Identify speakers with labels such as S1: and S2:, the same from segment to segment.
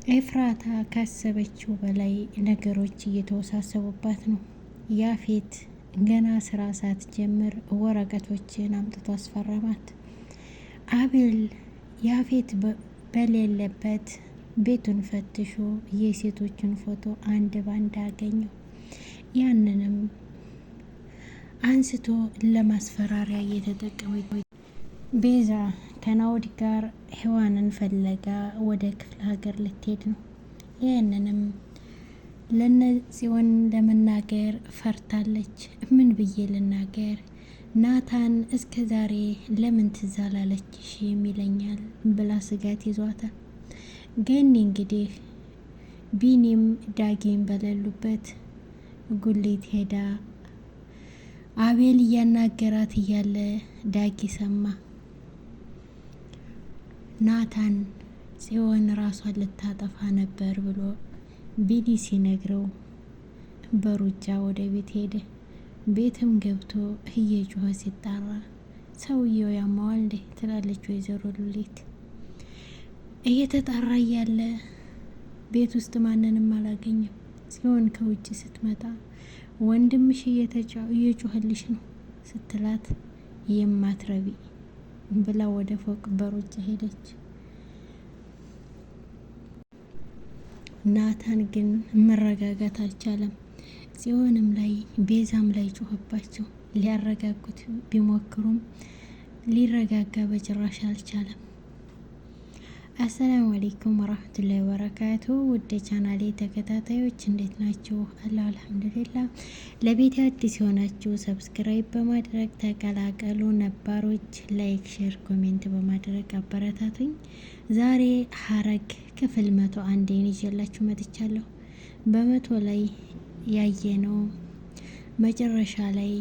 S1: ኤፍራታ ካሰበችው በላይ ነገሮች እየተወሳሰቡባት ነው። ያፌት ገና ስራ ሳትጀምር ወረቀቶችን አምጥቶ አስፈረማት። አቤል ያፌት በሌለበት ቤቱን ፈትሾ የሴቶችን ፎቶ አንድ ባንድ አገኘው። ያንንም አንስቶ ለማስፈራሪያ እየተጠቀመ ቤዛ ከናውድ ጋር ሔዋንን ፈለጋ ወደ ክፍለ ሀገር ልትሄድ ነው። ይህንንም ለጽዮን ለመናገር ፈርታለች። ምን ብዬ ልናገር? ናታን እስከ ዛሬ ለምን ትዝ አላለችሽም ይለኛል ብላ ስጋት ይዟታል። ገኒ እንግዲህ ቢኒም ዳጊም በሌሉበት ጉሊት ሄዳ አቤል እያናገራት እያለ ዳጊ ሰማ። ናታን ጽዮን ራሷን ልታጠፋ ነበር ብሎ ቢኒ ሲነግረው በሩጫ ወደ ቤት ሄደ። ቤትም ገብቶ እየጮኸ ሲጣራ ሰውየው ያማዋል እንዴ ትላለች ወይዘሮ ሉሊት። እየተጣራ እያለ ቤት ውስጥ ማንንም አላገኘም። ጽዮን ከውጭ ስትመጣ ወንድምሽ እየጮኸልሽ ነው ስትላት የማትረቢ ብላ ወደ ፎቅ በሩጫ ሄደች። ናታን ግን መረጋጋት አልቻለም። ጽዮንም ላይ ቤዛም ላይ ጮኸባቸው። ሊያረጋጉት ቢሞክሩም ሊረጋጋ በጭራሽ አልቻለም። አሰላሙ አለይኩም ወራህመቱላሂ ወበረካቱ። ውድ ቻናሌ ተከታታዮች እንዴት ናችሁ? አላህ አልሐምዱሊላህ። ለቤት አዲስ የሆናችሁ ሰብስክራይብ በማድረግ ተቀላቀሉ። ነባሮች ላይክ፣ ሼር፣ ኮሜንት በማድረግ አበረታቱኝ። ዛሬ ሐረግ ክፍል 101 ይዤላችሁ መጥቻለሁ። በመቶ ላይ ያየነው መጨረሻ ላይ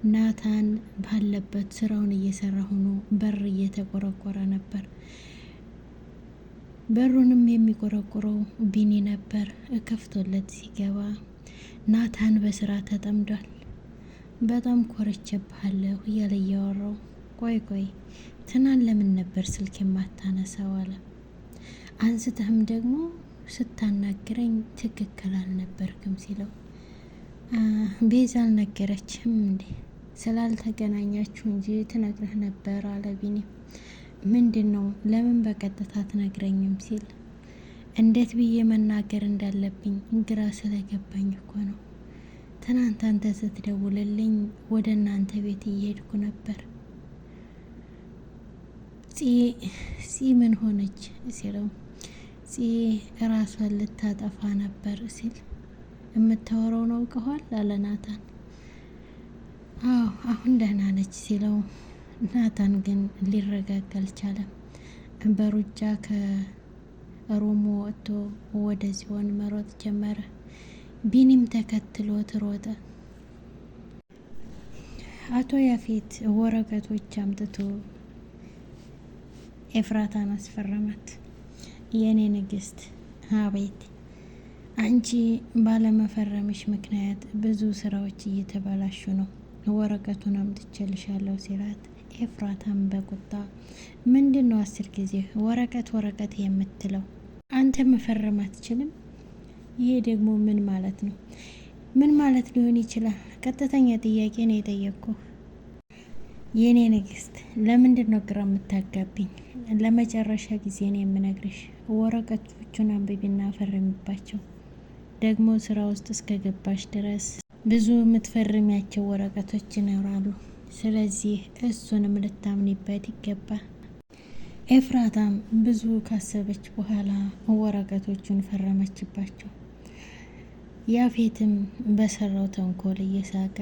S1: ናታን ባለበት ስራውን እየሰራ ሆኖ በር እየተቆረቆረ ነበር። በሩንም የሚቆረቆረው ቢኒ ነበር። ከፍቶለት ሲገባ ናታን በስራ ተጠምዷል። በጣም ኮርቼብሃለሁ እያለ እያወራው ቆይ ትናንት ለምን ነበር ስልክ የማታነሳው አለ። አንስተህም ደግሞ ስታናግረኝ ትክክል አልነበርክም ሲለው ቤዛ አልነገረችም እንዴ? ስላልተገናኛችሁ እንጂ ትነግርህ ነበር አለ ቢኒ። ምንድን ነው ለምን በቀጥታ ትነግረኝም ሲል እንዴት ብዬ መናገር እንዳለብኝ ግራ ስለገባኝ እኮ ነው። ትናንት አንተ ስትደውልልኝ ወደ እናንተ ቤት እየሄድኩ ነበር። ፂ ምን ሆነች ሲለው ፂ እራሷን ልታጠፋ ነበር ሲል የምታወራውን አውቀዋል አለ ናታን። አዎ አሁን ደህና ነች ሲለው ናታን ግን ሊረጋጋ አልቻለም። በሩጫ ከሩሙ ወጥቶ ወደ ጽዮን መሮጥ ጀመረ። ቢኒም ተከትሎት ሮጠ። አቶ ያፌት ወረቀቶች አምጥቶ ኤፍራታን አስፈረማት። የኔ ንግስት፣ አቤት። አንቺ ባለመፈረምሽ ምክንያት ብዙ ስራዎች እየተበላሹ ነው። ወረቀቱን አምጥቼልሻለሁ ሲላት ኤፍራታም በቁጣ ምንድን ነው 10 ጊዜ ወረቀት የምትለው? አንተ መፈረም አትችልም? ይሄ ደግሞ ምን ማለት ነው? ምን ማለት ሊሆን ይችላል? ቀጥተኛ ጥያቄ ነው የጠየቅኩህ። የኔ ንግስት፣ ለምንድን ነው ግራ የምታጋቢኝ? ለመጨረሻ ጊዜ ነው የምነግርሽ። ወረቀቶቹን አንብቢና ፈርሚባቸው። ደግሞ ስራ ውስጥ እስከገባሽ ድረስ ብዙ የምትፈርሚያቸው ወረቀቶች ይኖራሉ። ስለዚህ እሱንም ልታምኒበት ይገባል። ኤፍራታም ብዙ ካሰበች በኋላ ወረቀቶቹን ፈረመችባቸው። ያፌትም በሰራው ተንኮል እየሳቀ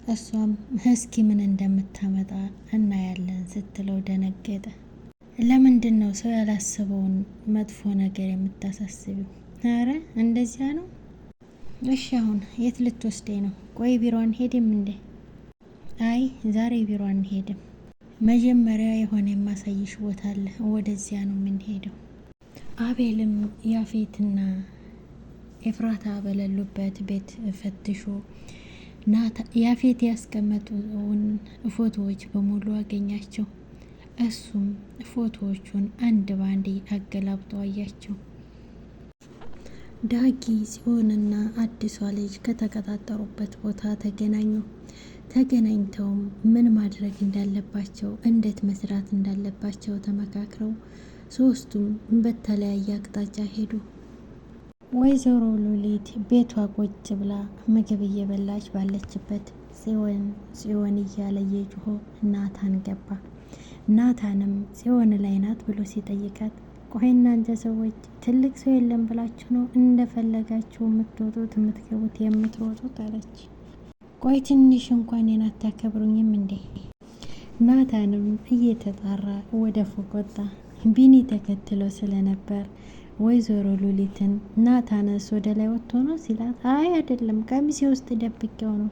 S1: እሷም እስኪ ምን እንደምታመጣ እናያለን ስትለው ደነገጠ። ለምንድን ነው ሰው ያላሰበውን መጥፎ ነገር የምታሳስቢው? አረ እንደዚያ ነው። እሺ አሁን የት ልትወስደኝ ነው? ቆይ ቢሮ አንሄድም እንዴ? አይ ዛሬ ቢሮ አንሄድም። መጀመሪያ የሆነ የማሳይሽ ቦታ አለ፣ ወደዚያ ነው የምንሄደው። አቤልም ያፌትና ኤፍራታ በሌሉበት ቤት ፈትሾ ያፌት ያስቀመጡን ፎቶዎች በሙሉ አገኛቸው። እሱም ፎቶዎቹን አንድ ባንድ አገላብጦ አያቸው። ዳጊ ጽዮንና አዲሷ ልጅ ከተቀጣጠሩበት ቦታ ተገናኙ። ተገናኝተውም ምን ማድረግ እንዳለባቸው እንዴት መስራት እንዳለባቸው ተመካክረው ሶስቱም በተለያየ አቅጣጫ ሄዱ። ወይዘሮ ሉሊት ቤቷ ቁጭ ብላ ምግብ እየበላች ባለችበት ጽዮን እያለ እየጮኸ ናታን ገባ። ናታንም ጽዮን ላይ ናት ብሎ ሲጠይቃት ቆይ እናንተ ሰዎች ትልቅ ሰው የለም ብላችሁ ነው እንደፈለጋችሁ የምትወጡት የምትገቡት የምትሮጡት አለች። ቆይ ትንሽ እንኳን እኔን አታከብሩኝም እንዴ? ናታንም እየተጣራ ወደ ፎቅ ወጣ። ቢኒ ተከትሎ ስለነበር ወይዘሮ ሉሊትን ናታንስ ወደ ላይ ወጥቶ ነው ሲላት፣ አይ አይደለም ቀሚሴ ውስጥ ደብቄው ነው።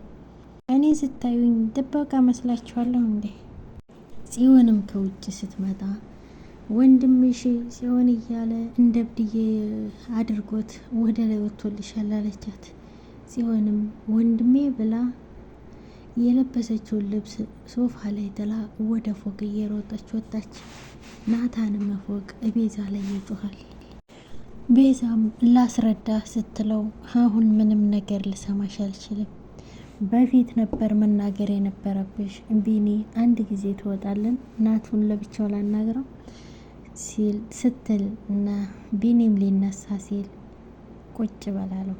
S1: እኔ ስታዩኝ ጥበቃ መስላችኋለሁ እንዴ? ጽዮንም ከውጭ ስትመጣ ወንድምሽ ጽዮን እያለ እንደ ብድዬ አድርጎት ወደ ላይ ወጥቶልሻል አለቻት። ጽዮንም ወንድሜ ብላ የለበሰችውን ልብስ ሶፋ ላይ ጥላ ወደ ፎቅ እየሮጠች ወጣች። ናታንም ፎቅ ቤዛ ላይ ይጮኻል። ቤዛም ላስረዳ ስትለው አሁን ምንም ነገር ልሰማሽ አልችልም። በፊት ነበር መናገር የነበረብሽ። ቢኒ አንድ ጊዜ ትወጣለን ናቱን ለብቻው ላናግረው ስትል እና ቢኒም ሊነሳ ሲል ቁጭ በላለው።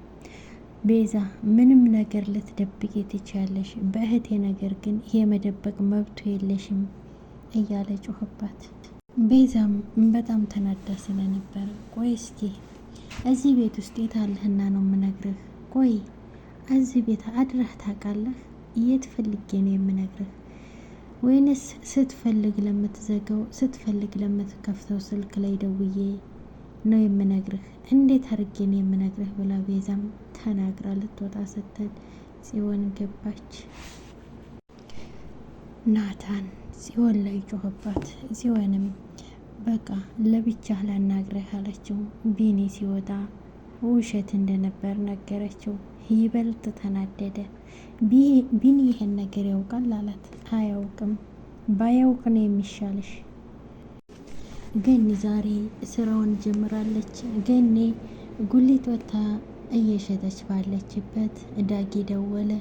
S1: ቤዛ ምንም ነገር ልትደብቂ ትችያለሽ፣ በእህቴ ነገር ግን የመደበቅ መብቱ የለሽም እያለ ጮኸባት። ቤዛም በጣም ተናዳ ስለነበረ ቆይ እስኪ እዚህ ቤት ውስጥ የታለህና ነው የምነግርህ? ቆይ እዚህ ቤት አድረህ ታውቃለህ? የት ፈልጌ ነው የምነግርህ? ወይንስ ስትፈልግ ለምትዘጋው ስትፈልግ ለምትከፍተው ስልክ ላይ ደውዬ ነው የምነግርህ? እንዴት አድርጌ ነው የምነግርህ? ብላ ቤዛም ተናግራ ልትወጣ ስትል ጽዮን ገባች። ናታን ጽዮን ላይ ጮኸባት። ጽዮንም በቃ ለብቻ ላናግረህ አለችው። ቢኒ ሲወጣ ውሸት እንደነበር ነገረችው። ይበልጥ ተናደደ። ቢኒ ይሄን ነገር ያውቃል አላት። አያውቅም፣ ባያውቅ ነው የሚሻልሽ። ገኒ ዛሬ ስራውን ጀምራለች። ገኒ ጉሊት ወታ እየሸጠች ባለችበት ዳጊ ደወለ።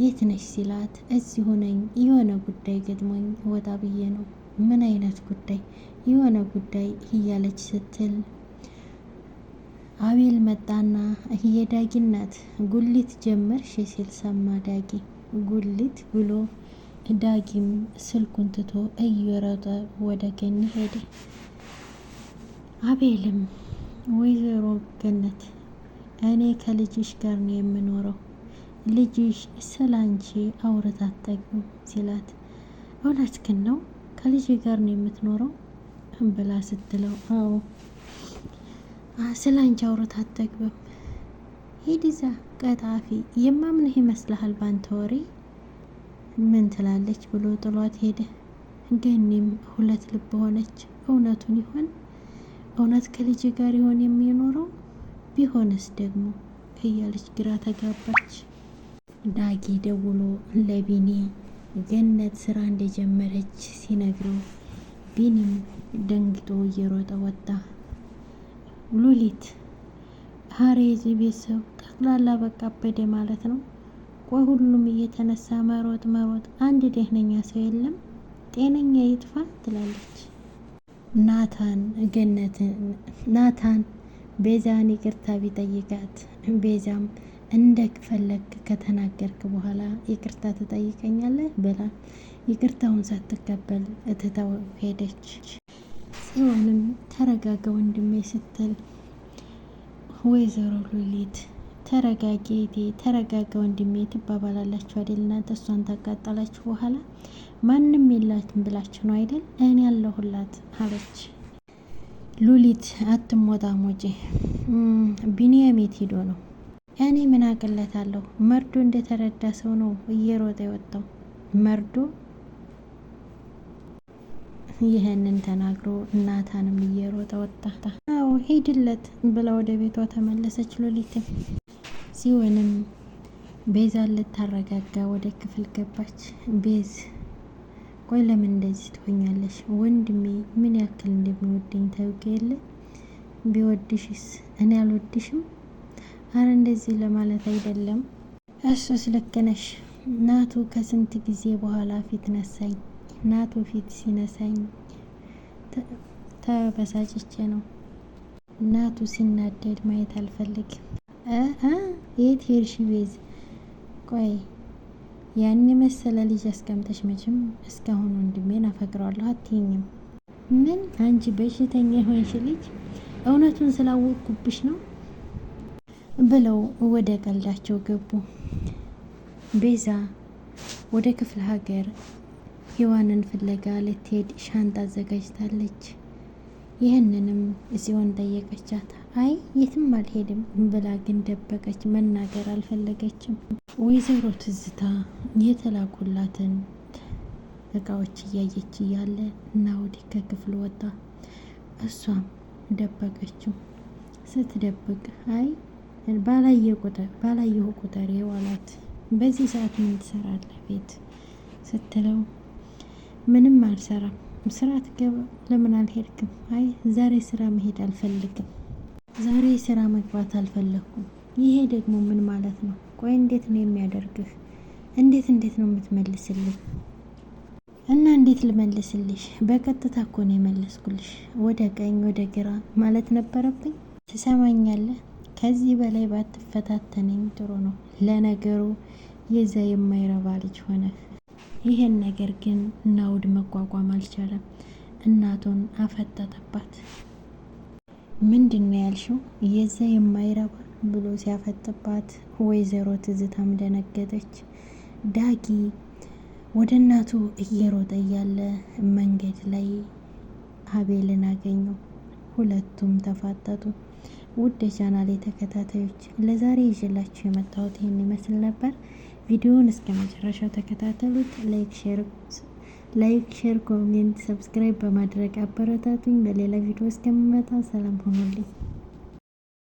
S1: የት ነሽ ሲላት እዚሁ ነኝ፣ የሆነ ጉዳይ ገጥሞኝ ወጣ ብዬ ነው። ምን አይነት ጉዳይ? የሆነ ጉዳይ እያለች ስትል አቤል መጣና የዳጊ እናት ጉሊት ጀመርሽ ሲል ሰማ ዳጊ። ጉሊት ብሎ ዳጊም ስልኩን ትቶ እየሮጠ ወደ ገኒ ሄደ። አቤልም ወይዘሮ ገነት እኔ ከልጅሽ ጋር ነው የምኖረው፣ ልጅሽ ስላንቺ አውርታ አትጠግብም ሲላት እውነትህን ነው ከልጅ ጋር ነው የምትኖረው ብላ ስትለው አዎ ስላንቺ አውርታ አትጠግብም፣ ሂድ እዛ ቀጣፊ የማምንህ ይመስልሃል ባንተ ወሬ ምን ትላለች ብሎ ጥሏት ሄደ። ገኒም ሁለት ልብ ሆነች። እውነቱን ይሆን? እውነት ከልጅ ጋር ይሆን የሚኖረው? ቢሆንስ ደግሞ እያለች ግራ ተጋባች። ዳጊ ደውሎ ለቢኒ ገነት ስራ እንደጀመረች ሲነግረው ቢኒም ደንግጦ እየሮጠ ወጣ። ሉሊት ሀሬ የዚህ ቤተሰብ ጠቅላላ በቃ አበደ ማለት ነው። ቆይ ሁሉም እየተነሳ መሮጥ አንድ ደህነኛ ሰው የለም፣ ጤነኛ ይጥፋ ትላለች። ናታን ቤዛን ይቅርታ ቢጠይቃት ቤዛም እንደፈለግ ከተናገርክ በኋላ ይቅርታ ትጠይቀኛለህ ብላ ይቅርታውን ሳትቀበል እትተው ሄደች። ጽዮንም ተረጋጋ ወንድሜ ስትል ወይዘሮ ሉሊት ተረጋጊ እቴ ተረጋጋ ወንድሜ ትባባላላችሁ አይደል? እናንተ እሷን ታቃጠላችሁ በኋላ ማንም የላትም ብላችሁ ነው አይደል? እኔ ያለሁላት አለች። ሉሊት አትሞጣሞጪ፣ ቢኒያም የት ሄዶ ነው? እኔ ምን አቅለታለሁ? መርዶ እንደተረዳ ሰው ነው እየሮጠ የወጣው መርዶ። ይህንን ተናግሮ ናታንም እየሮጠ ወጣ። አዎ ሄድለት ብላ ወደ ቤቷ ተመለሰች። ሉሊትም ጽዮንም ቤዛን ልታረጋጋ ወደ ክፍል ገባች። ቤዝ ቆይ ለምን እንደዚህ ትሆኛለሽ? ወንድሜ ምን ያክል እንደሚወደኝ ታውቂ የለ? ቢወድሽስ እኔ አልወድሽም? አረ እንደዚህ ለማለት አይደለም። እሱስ ልክ ነሽ። ናቱ ከስንት ጊዜ በኋላ ፊት ነሳኝ። ናቱ ፊት ሲነሳኝ ተበሳጭቼ ነው። ናቱ ሲናደድ ማየት አልፈልግም። የት ሄድሽ ቤዝ? ቆይ ያን የመሰለ ልጅ አስቀምጠሽ መቼም እስካሁን ወንድሜን አፈቅረዋለሁ አትይኝም? ምን አንቺ በሽተኛ የሆንሽ ልጅ፣ እውነቱን ስላወቅኩብሽ ነው ብለው ወደ ቀልዳቸው ገቡ። ቤዛ ወደ ክፍለ ሀገር ሔዋንን ፍለጋ ልትሄድ ሻንጣ አዘጋጅታለች። ይህንንም ጽዮን ጠየቀቻት። አይ የትም አልሄድም ብላ ግን ደበቀች። መናገር አልፈለገችም። ወይዘሮ ትዝታ የተላኩላትን እቃዎች እያየች እያለ ናኦድ ከክፍል ወጣ። እሷም ደበቀችው። ስትደብቅ አይ ባላየሁ ቁጥር የዋላት በዚህ ሰዓት ምን ትሰራለህ ቤት ስትለው ምንም አልሰራም። ስራ ትገባ ለምን አልሄድክም? አይ ዛሬ ስራ መሄድ አልፈልግም። ዛሬ ስራ መግባት አልፈለኩም። ይሄ ደግሞ ምን ማለት ነው? ቆይ እንዴት ነው የሚያደርግህ? እንዴት ነው የምትመልስልኝ? እና እንዴት ልመልስልሽ? በቀጥታ እኮ ነው የመለስኩልሽ። ወደ ቀኝ ወደ ግራ ማለት ነበረብኝ። ትሰማኛለህ? ከዚህ በላይ ባትፈታተነኝ ጥሩ ነው። ለነገሩ የዛ የማይረባ ልጅ ሆነ። ይሄን ነገር ግን ናኦድ መቋቋም አልቻለም። እናቱን አፈጠጠባት። ምንድን ነው ያልሽው? የዛ የማይረባ ብሎ ሲያፈጥባት ወይዘሮ ትዝታም ደነገጠች። ዳጊ ወደ እናቱ እየሮጠ እያለ መንገድ ላይ አቤልን አገኘው። ሁለቱም ተፋጠጡ። ውድ የቻናሌ ተከታታዮች ለዛሬ ይዤላችሁ የመጣሁት ይህን ይመስል ነበር። ቪዲዮውን እስከ መጨረሻው ተከታተሉት። ላይክ ሼር፣ ኮሜንት፣ ሰብስክራይብ በማድረግ አበረታቱኝ። በሌላ ቪዲዮ እስከምመጣ ሰላም ሆኑልኝ።